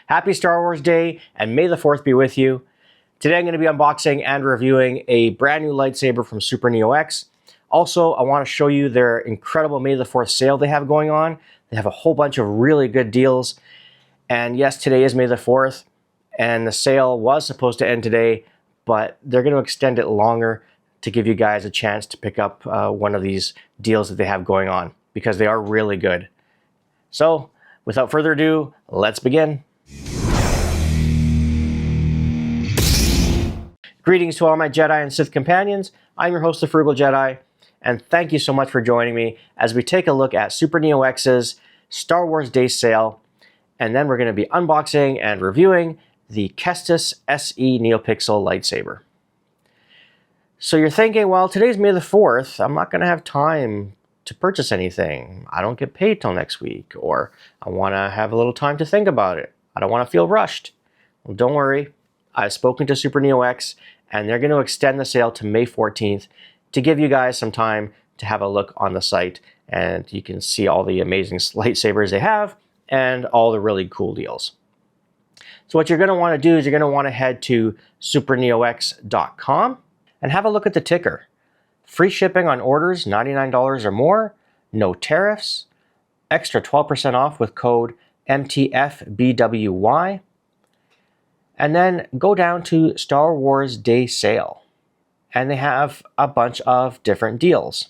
Happy Star Wars Day, and may the 4th be with you. Today I'm going to be unboxing and reviewing a brand new lightsaber from SUPERNEOX. Also, I want to show you their incredible May the 4th sale they have going on. They have a whole bunch of really good deals. And yes, today is May the 4th, and the sale was supposed to end today, but they're going to extend it longer to give you guys a chance to pick up one of these deals that they have going on, because they are really good. So, without further ado, let's begin. Greetings to all my Jedi and Sith companions. I'm your host, the Frugal Jedi, and thank you so much for joining me as we take a look at SUPERNEOX's Star Wars Day sale, and then we're going to be unboxing and reviewing the Kestis SE Neopixel lightsaber. So you're thinking, well, today's May the 4th, I'm not going to have time to purchase anything. I don't get paid till next week, or I want to have a little time to think about it. I don't want to feel rushed. Well, don't worry. I've spoken to SUPERNEOX, and they're going to extend the sale to May 14th to give you guys some time to have a look on the site, and you can see all the amazing lightsabers they have and all the really cool deals. So what you're going to want to do is you're going to want to head to superneox.com and have a look at the ticker. Free shipping on orders $99 or more, no tariffs, extra 12% off with code MTFBWY, and then go down to Star Wars Day Sale, and they have a bunch of different deals.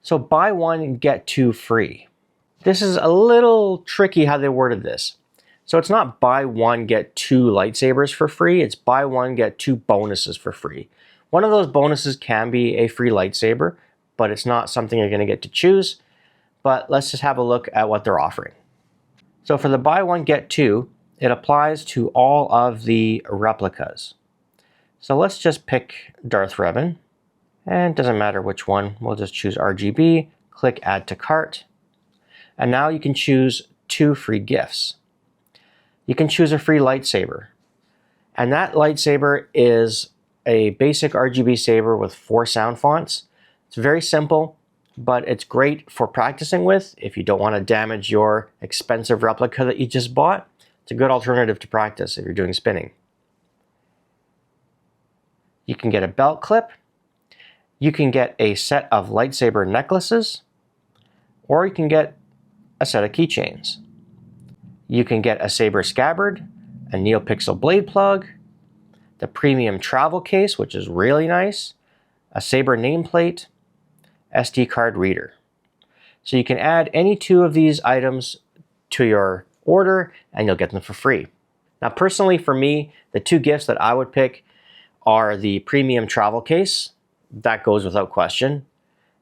So buy one, get two free. This is a little tricky how they worded this. So it's not buy one, get two lightsabers for free, it's buy one, get two bonuses for free. One of those bonuses can be a free lightsaber, but it's not something you're going to get to choose. But let's just have a look at what they're offering. So for the buy one, get two, it applies to all of the replicas. So let's just pick Darth Revan, and it doesn't matter which one, we'll just choose RGB, click add to cart, and now you can choose two free gifts. You can choose a free lightsaber, and that lightsaber is a basic RGB saber with 4 sound fonts. It's very simple, but it's great for practicing with if you don't want to damage your expensive replica that you just bought. It's a good alternative to practice if you're doing spinning. You can get a belt clip, you can get a set of lightsaber necklaces, or you can get a set of keychains. You can get a saber scabbard, a Neopixel blade plug, the premium travel case, which is really nice, a saber nameplate, SD card reader. So you can add any two of these items to your order and you'll get them for free. Now personally for me, the two gifts that I would pick are the premium travel case. That goes without question.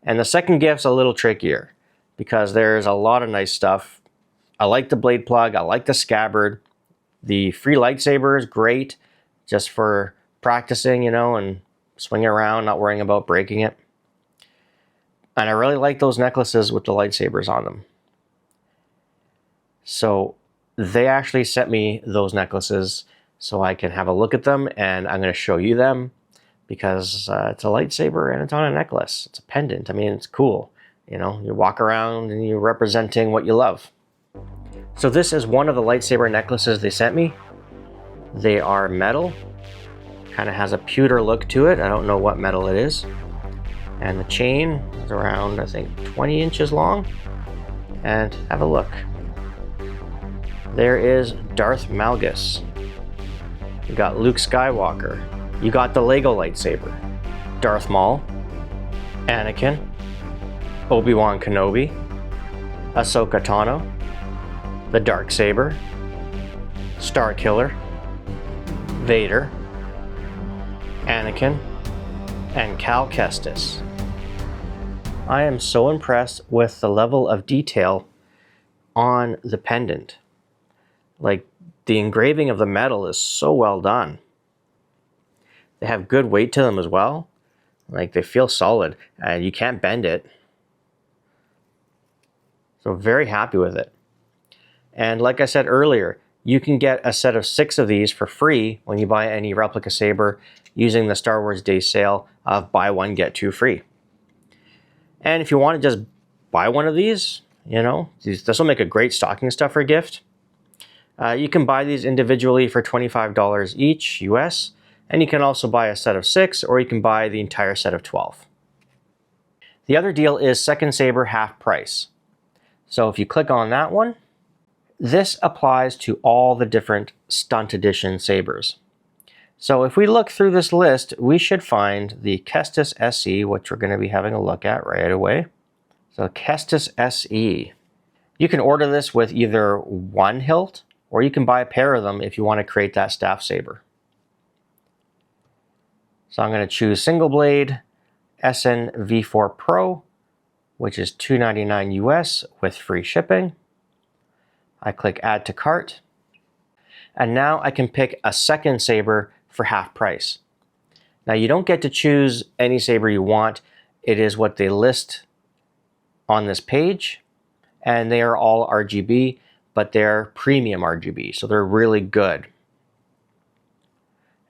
And the second gift's a little trickier because there's a lot of nice stuff. I like the blade plug, I like the scabbard. The free lightsaber is great just for practicing, you know, and swinging around, not worrying about breaking it. And I really like those necklaces with the lightsabers on them. So they actually sent me those necklaces so I can have a look at them, and I'm going to show you them because it's a lightsaber and it's on a necklace. It's a pendant. I mean, it's cool. You know, you walk around and you're representing what you love. So this is one of the lightsaber necklaces they sent me. They are metal, kind of has a pewter look to it. I don't know what metal it is. And the chain is around, I think, 20 inches long. And have a look. There is Darth Malgus. You got Luke Skywalker. You got the Lego lightsaber. Darth Maul. Anakin. Obi-Wan Kenobi. Ahsoka Tano. The Darksaber. Starkiller. Vader, Anakin, and Cal Kestis. I am so impressed with the level of detail on the pendant. Like, the engraving of the metal is so well done. They have good weight to them as well. Like, they feel solid, and you can't bend it. So very happy with it. And like I said earlier, you can get a set of 6 of these for free when you buy any replica saber using the Star Wars Day sale of buy one, get two free. And if you want to just buy one of these, you know, this will make a great stocking stuffer gift. You can buy these individually for $25 each US, and you can also buy a set of 6, or you can buy the entire set of 12. The other deal is second saber half price. So if you click on that one, this applies to all the different stunt edition sabers. So if we look through this list, we should find the Kestis SE, which we're going to be having a look at right away. So Kestis SE. You can order this with either one hilt, or you can buy a pair of them if you want to create that staff saber. So I'm going to choose single blade SN V4 Pro, which is $299 US with free shipping. I click add to cart. And now I can pick a second saber for half price. Now you don't get to choose any saber you want. It is what they list on this page, and they are all RGB, but they're premium RGB, so they're really good.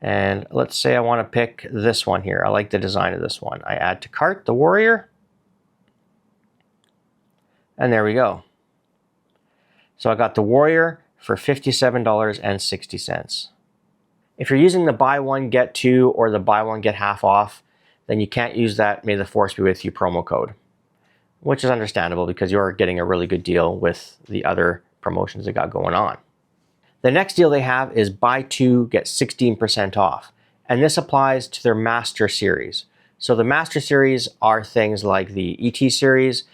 And let's say I want to pick this one here. I like the design of this one. I add to cart the warrior, and there we go. So I got the warrior for $57.60. If you're using the buy one get two or the buy one get half off, then you can't use that May the Force be with you promo code, which is understandable because you're getting a really good deal with the other promotions they got going on. The next deal they have is buy two, get 16% off. And this applies to their Master Series. So the Master Series are things like the ET Series.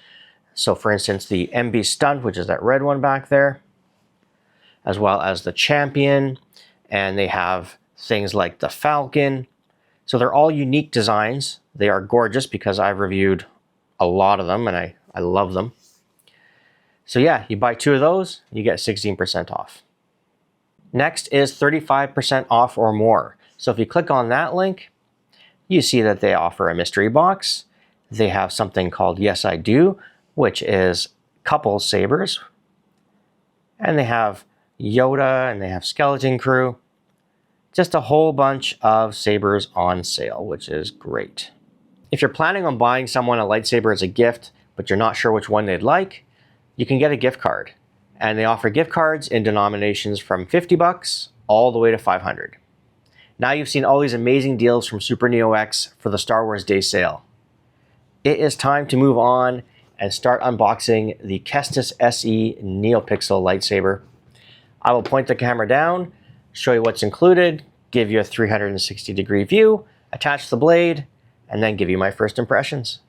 So for instance, the MB Stunt, which is that red one back there, as well as the Champion. And they have things like the Falcon. So they're all unique designs. They are gorgeous because I've reviewed a lot of them and I love them. So yeah, you buy two of those, you get 16% off. Next is 35% off or more. So if you click on that link, you see that they offer a mystery box. They have something called Yes I Do, which is couple sabers. And they have Yoda and they have Skeleton Crew. Just a whole bunch of sabers on sale, which is great. If you're planning on buying someone a lightsaber as a gift, but you're not sure which one they'd like, you can get a gift card. And they offer gift cards in denominations from $50 all the way to $500. Now you've seen all these amazing deals from SUPERNEOX for the Star Wars Day sale. It is time to move on and start unboxing the Kestis SE Neopixel lightsaber. I will point the camera down, show you what's included, give you a 360-degree view, attach the blade, and then give you my first impressions.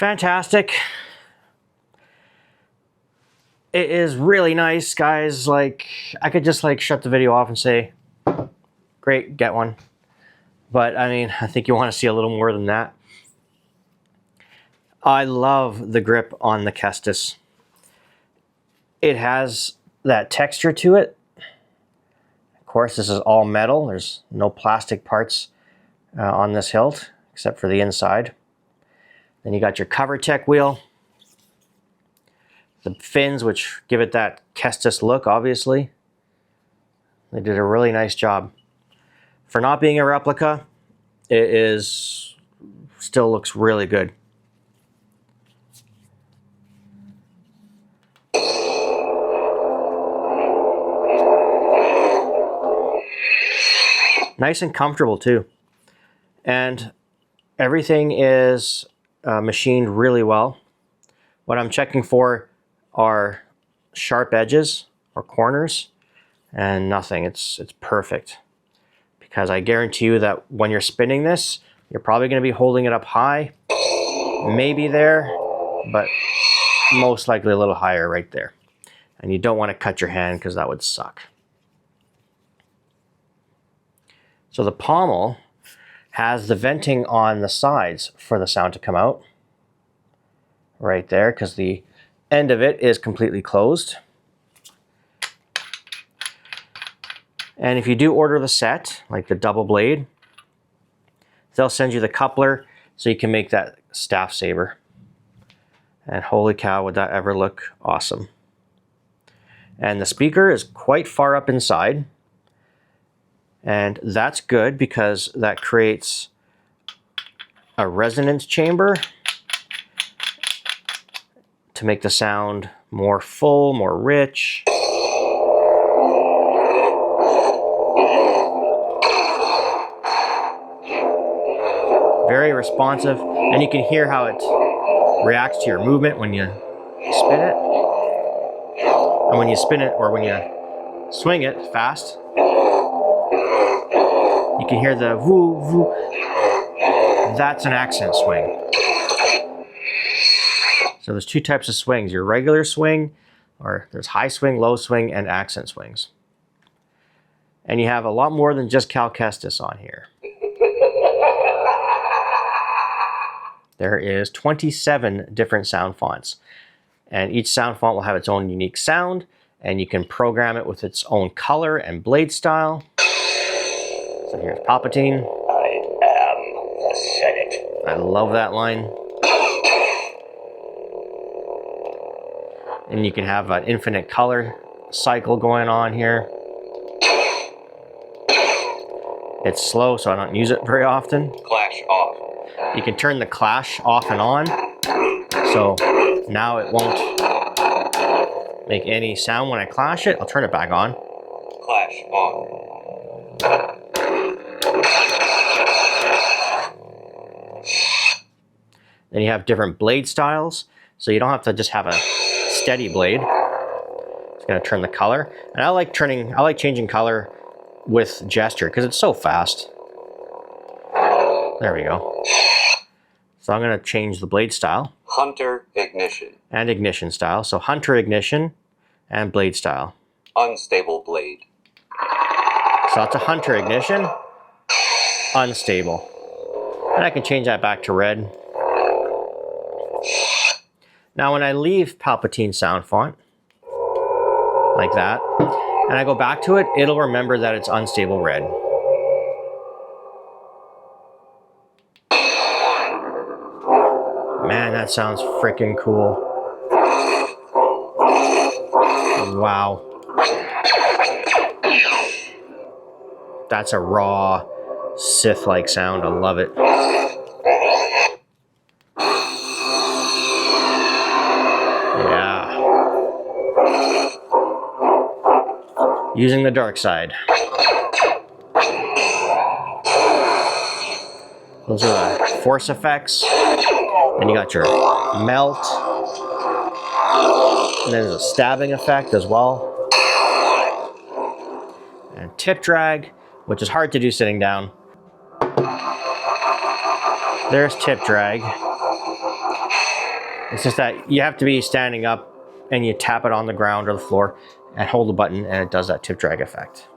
Fantastic. It is really nice, guys. Like, I could just like shut the video off and say, great, get one. But I mean, I think you want to see a little more than that. I love the grip on the Kestis. It has that texture to it. Of course, this is all metal. There's no plastic parts on this hilt, except for the inside. Then you got your cover tech wheel. The fins, which give it that Kestis look, obviously. They did a really nice job. For not being a replica, it is still looks really good. Nice and comfortable too. And everything is machined really well. What I'm checking for are sharp edges or corners, and nothing. It's perfect. Because I guarantee you that when you're spinning this, you're probably going to be holding it up high, maybe there, but most likely a little higher right there. And you don't want to cut your hand because that would suck. So the pommel has the venting on the sides for the sound to come out. Right there, because the end of it is completely closed. And if you do order the set, like the double blade, they'll send you the coupler so you can make that staff saber. And holy cow, would that ever look awesome. And the speaker is quite far up inside. And that's good because that creates a resonance chamber to make the sound more full, more rich. Very responsive, and you can hear how it reacts to your movement when you spin it. And when you spin it, or when you swing it fast, you can hear the woo woo. That's an accent swing. So there's two types of swings, your regular swing, or there's high swing, low swing, and accent swings. And you have a lot more than just Cal Kestis on here. There is 27 different sound fonts. And each sound font will have its own unique sound, and you can program it with its own color and blade style. So here's Palpatine. I am the Senate. I love that line. And you can have an infinite color cycle going on here. It's slow, so I don't use it very often. Clash off. You can turn the clash off and on. So now it won't make any sound when I clash it. I'll turn it back on. Clash on. Then you have different blade styles. So you don't have to just have a steady blade. It's going to turn the color. And I like changing color with gesture because it's so fast. There we go. So I'm going to change the blade style. Hunter ignition. And ignition style. So hunter ignition and blade style. Unstable blade. So that's a hunter ignition. Unstable. And I can change that back to red. Now when I leave Palpatine sound font, like that, and I go back to it, it'll remember that it's unstable red. Man, that sounds freaking cool. Wow. That's a raw, Sith-like sound. I love it. Using the dark side. Those are the force effects. Then you got your melt. And then there's a stabbing effect as well. And tip drag, which is hard to do sitting down. There's tip drag. It's just that you have to be standing up and you tap it on the ground or the floor and hold the button, and it does that tip drag effect.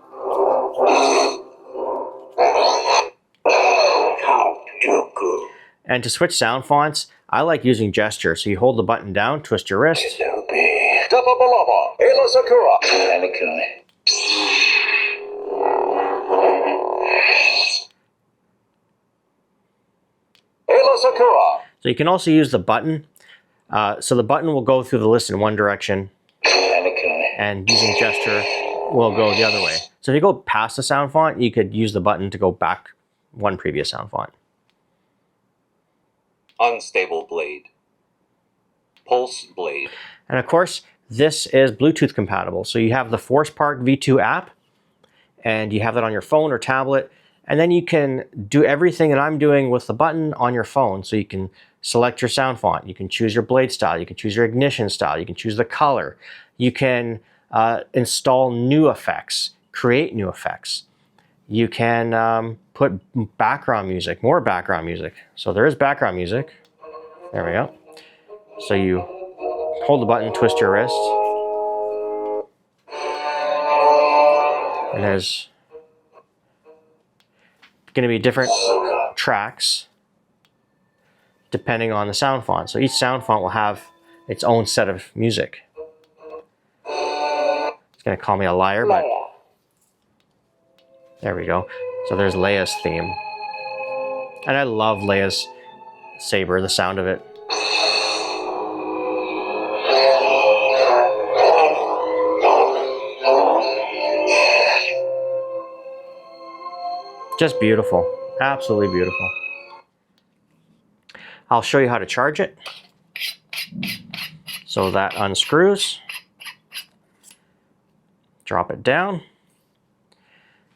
And to switch sound fonts, I like using gesture. So you hold the button down, twist your wrist. Depa Billaba, Aayla Secura, Anakin. Aayla Secura. So you can also use the button. So the button will go through the list in one direction. And using gesture will go the other way. So if you go past the sound font, you could use the button to go back one previous sound font. Unstable blade. Pulse blade. And of course, this is Bluetooth compatible. So you have the Force Park V2 app, and you have that on your phone or tablet, and then you can do everything that I'm doing with the button on your phone. So you can select your sound font, you can choose your blade style, you can choose your ignition style, you can choose the color, you can install new effects, create new effects. You can put background music, more background music. So there is background music. There we go. So you hold the button, twist your wrist, and there's going to be different tracks depending on the sound font. So each sound font will have its own set of music. It's going to call me a liar, but there we go. So there's Leia's theme. And I love Leia's saber, the sound of it. Just beautiful. Absolutely beautiful. I'll show you how to charge it. So that unscrews. Drop it down.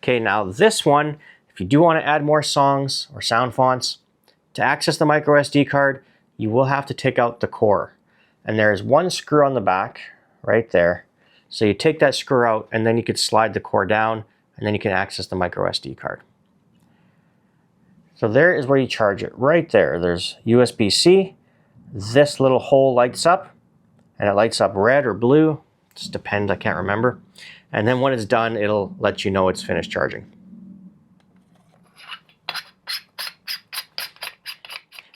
Okay, now this one, if you do want to add more songs or sound fonts, to access the micro SD card, you will have to take out the core. And there's one screw on the back, right there. So you take that screw out, and then you could slide the core down, and then you can access the micro SD card. So there is where you charge it, right there. There's USB-C. This little hole lights up, and it lights up red or blue. Just depends, I can't remember. And then when it's done, it'll let you know it's finished charging.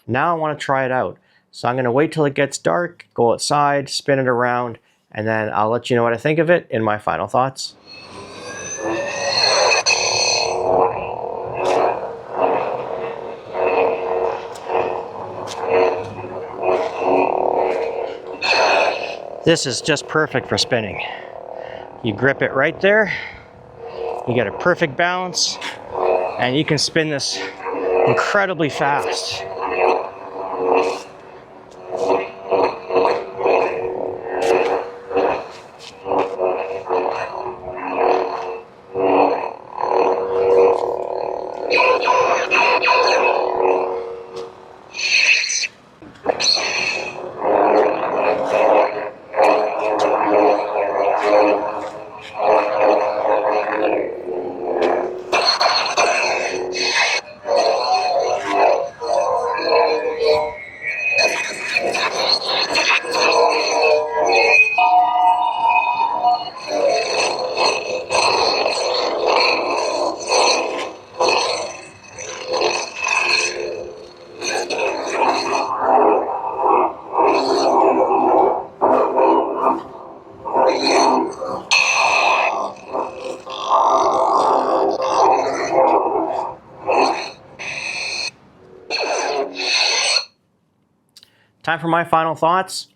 Now I want to try it out. So I'm going to wait till it gets dark, go outside, spin it around, and then I'll let you know what I think of it in my final thoughts. This is just perfect for spinning. You grip it right there, you get a perfect balance, and you can spin this incredibly fast. Time for my final thoughts.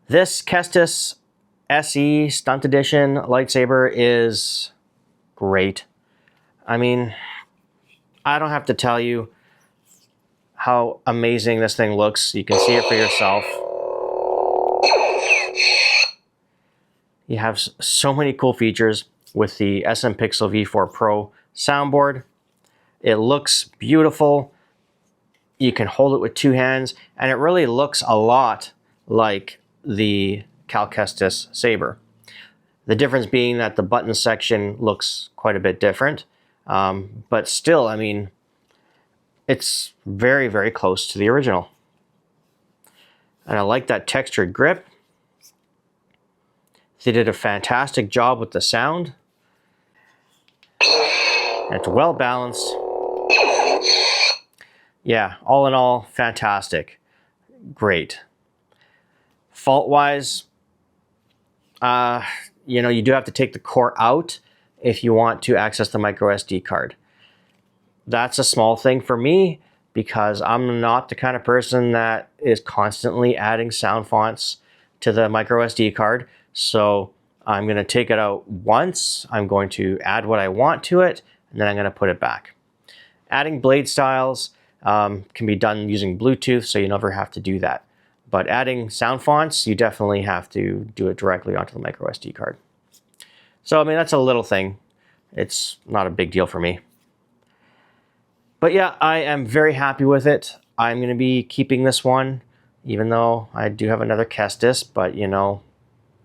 This Kestis SE Stunt Edition lightsaber is great. I mean, I don't have to tell you how amazing this thing looks. You can see it for yourself. You have so many cool features with the SMPixel V4 Pro soundboard. It looks beautiful. You can hold it with two hands, and it really looks a lot like the Cal Kestis Saber. The difference being that the button section looks quite a bit different, but still, I mean, it's very, very close to the original. And I like that textured grip. They did a fantastic job with the sound. And it's well balanced. Yeah, all in all, fantastic. Great. Fault-wise, you know, you do have to take the core out if you want to access the micro SD card. That's a small thing for me because I'm not the kind of person that is constantly adding sound fonts to the micro SD card. So I'm going to take it out once. I'm going to add what I want to it, and then I'm going to put it back. Adding blade styles can be done using Bluetooth, so you never have to do that. But adding sound fonts, you definitely have to do it directly onto the micro SD card. So, I mean, that's a little thing. It's not a big deal for me. But yeah, I am very happy with it. I'm going to be keeping this one, even though I do have another Kestis, but you know,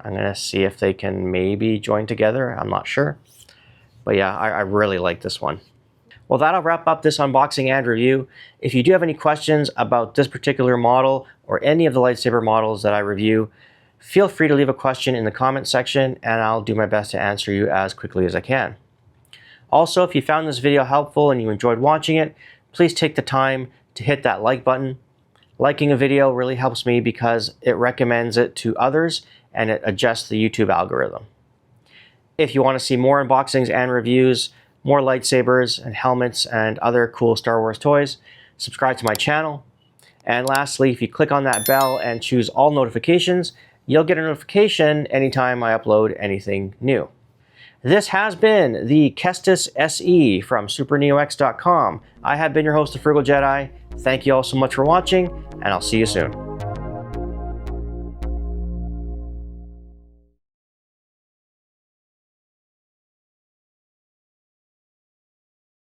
I'm going to see if they can maybe join together. I'm not sure. But yeah, I really like this one. Well, that'll wrap up this unboxing and review. If you do have any questions about this particular model or any of the lightsaber models that I review, feel free to leave a question in the comment section and I'll do my best to answer you as quickly as I can. Also, if you found this video helpful and you enjoyed watching it, please take the time to hit that like button. Liking a video really helps me because it recommends it to others and it adjusts the YouTube algorithm. If you want to see more unboxings and reviews, more lightsabers and helmets and other cool Star Wars toys, subscribe to my channel. And lastly, if you click on that bell and choose all notifications, you'll get a notification anytime I upload anything new. This has been the Kestis SE from SuperNeoX.com. I have been your host, The Frugal Jedi. Thank you all so much for watching, and I'll see you soon.